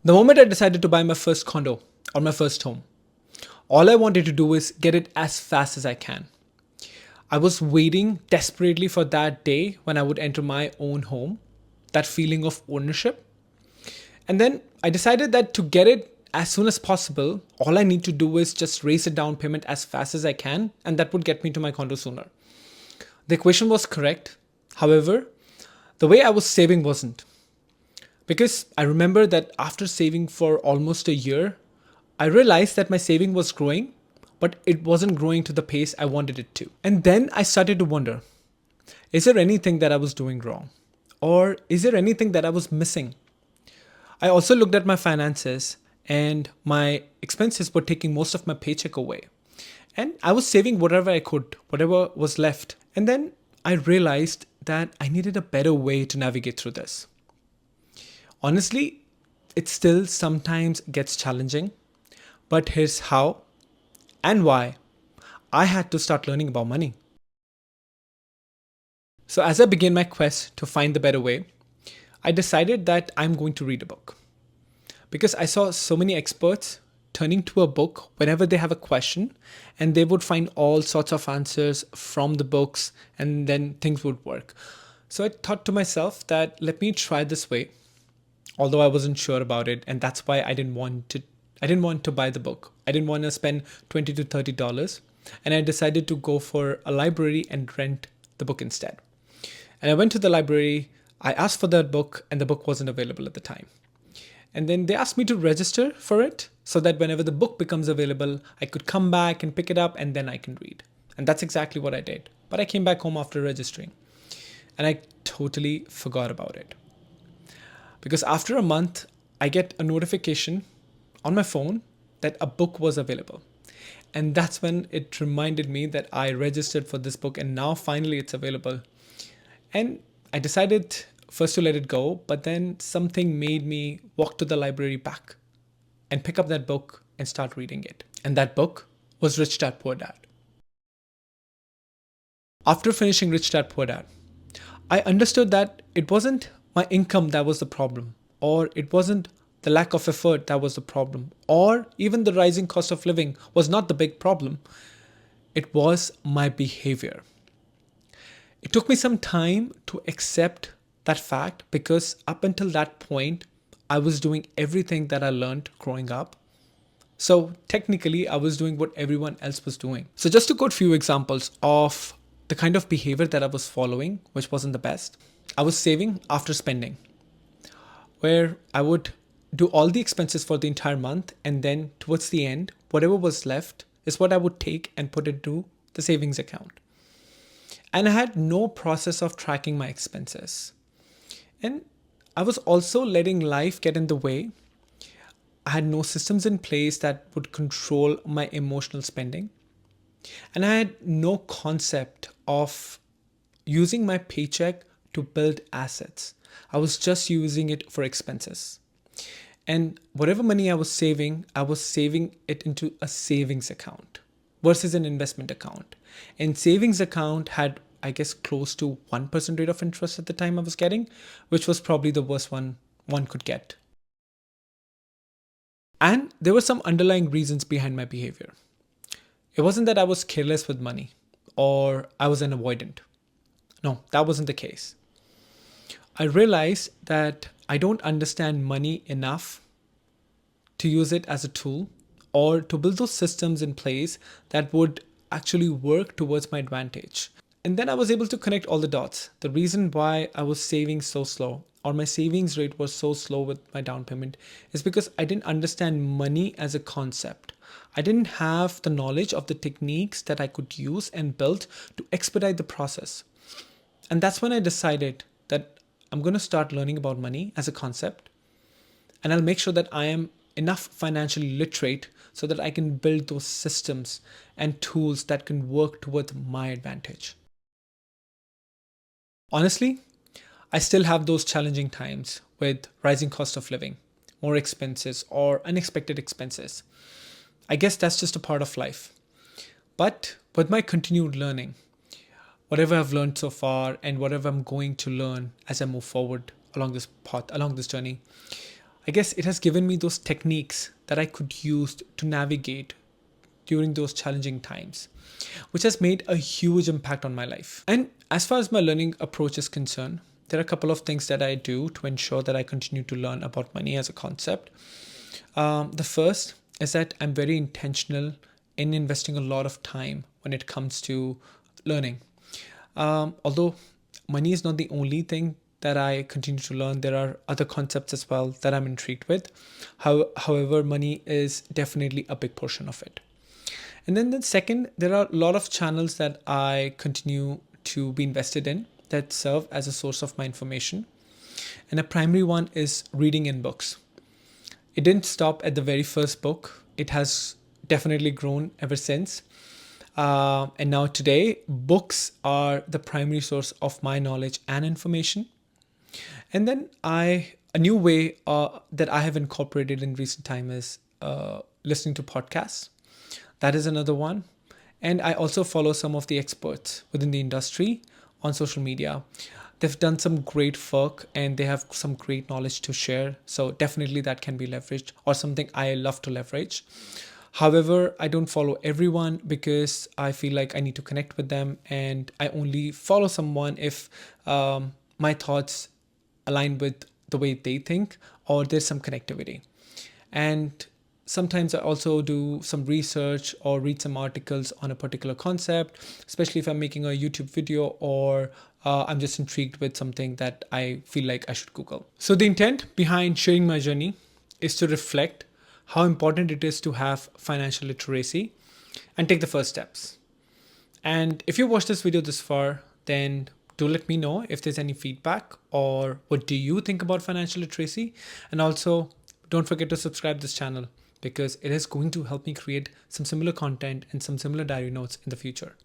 The moment I decided to buy my first condo or my first home, all I wanted to do is get it as fast as I can. I was waiting desperately for that day when I would enter my own home, that feeling of ownership. And then I decided that to get it as soon as possible, all I need to do is just raise a down payment as fast as I can, and that would get me to my condo sooner. The equation was correct. However, the way I was saving wasn't. Because I remember that after saving for almost a year, I realized that my saving was growing, but it wasn't growing to the pace I wanted it to. And then I started to wonder, is there anything that I was doing wrong? Or is there anything that I was missing? I also looked at my finances, and my expenses were taking most of my paycheck away. And I was saving whatever I could, whatever was left. And then I realized that I needed a better way to navigate through this. Honestly, it still sometimes gets challenging, but here's how and why I had to start learning about money. So, as I began my quest to find the better way, I decided that I'm going to read a book because I saw so many experts turning to a book whenever they have a question, and they would find all sorts of answers from the books, and then things would work. So I thought to myself that let me try this way, although I wasn't sure about it, and that's why I didn't want to buy the book. I didn't want to spend $20 to $30, and I decided to go for a library and rent the book instead. And I went to the library, I asked for that book, and the book wasn't available at the time. And then they asked me to register for it so that whenever the book becomes available, I could come back and pick it up and then I can read. And that's exactly what I did. But I came back home after registering and I totally forgot about it. Because after a month, I get a notification on my phone that a book was available. And that's when it reminded me that I registered for this book and now finally it's available. And I decided first to let it go, but then something made me walk to the library back and pick up that book and start reading it. And that book was Rich Dad Poor Dad. After finishing Rich Dad Poor Dad, I understood that it wasn't my income that was the problem, or it wasn't the lack of effort that was the problem, or even the rising cost of living was not the big problem. It was my behavior. It took me some time to accept that fact because up until that point, I was doing everything that I learned growing up. So technically, I was doing what everyone else was doing. So just to quote a few examples of the kind of behavior that I was following, which wasn't the best, I was saving after spending, where I would do all the expenses for the entire month. And then towards the end, whatever was left is what I would take and put into the savings account. And I had no process of tracking my expenses. And I was also letting life get in the way. I had no systems in place that would control my emotional spending. And I had no concept of using my paycheck to build assets. I was just using it for expenses. And whatever money I was saving it into a savings account versus an investment account. And savings account had, I guess, close to 1% rate of interest at the time I was getting, which was probably the worst one could get. And there were some underlying reasons behind my behavior. It wasn't that I was careless with money or I was an avoidant. No, that wasn't the case. I realized that I don't understand money enough to use it as a tool or to build those systems in place that would actually work towards my advantage. And then I was able to connect all the dots. The reason why I was saving so slow or my savings rate was so slow with my down payment is because I didn't understand money as a concept. I didn't have the knowledge of the techniques that I could use and build to expedite the process. And that's when I decided that I'm going to start learning about money as a concept, and I'll make sure that I am enough financially literate so that I can build those systems and tools that can work towards my advantage. Honestly, I still have those challenging times with rising cost of living, more expenses, or unexpected expenses. I guess that's just a part of life. But with my continued learning, whatever I've learned so far and whatever I'm going to learn as I move forward along this path, along this journey, I guess it has given me those techniques that I could use to navigate during those challenging times, which has made a huge impact on my life. And as far as my learning approach is concerned, there are a couple of things that I do to ensure that I continue to learn about money as a concept. The first is that I'm very intentional in investing a lot of time when it comes to learning. Although money is not the only thing that I continue to learn, there are other concepts as well that I'm intrigued with. However, money is definitely a big portion of it. And then the second, there are a lot of channels that I continue to be invested in that serve as a source of my information. And a primary one is reading in books. It didn't stop at the very first book. It has definitely grown ever since. And now today, books are the primary source of my knowledge and information. And then a new way that I have incorporated in recent time is listening to podcasts. That is another one. And I also follow some of the experts within the industry on social media. They've done some great work and they have some great knowledge to share. So definitely that can be leveraged or something I love to leverage. However, I don't follow everyone because I feel like I need to connect with them, and I only follow someone if my thoughts align with the way they think or there's some connectivity. And sometimes I also do some research or read some articles on a particular concept, especially if I'm making a YouTube video or I'm just intrigued with something that I feel like I should Google. So the intent behind sharing my journey is to reflect how important it is to have financial literacy and take the first steps. And if you watched this video this far, then do let me know if there's any feedback or what do you think about financial literacy. And also don't forget to subscribe this channel because it is going to help me create some similar content and some similar diary notes in the future.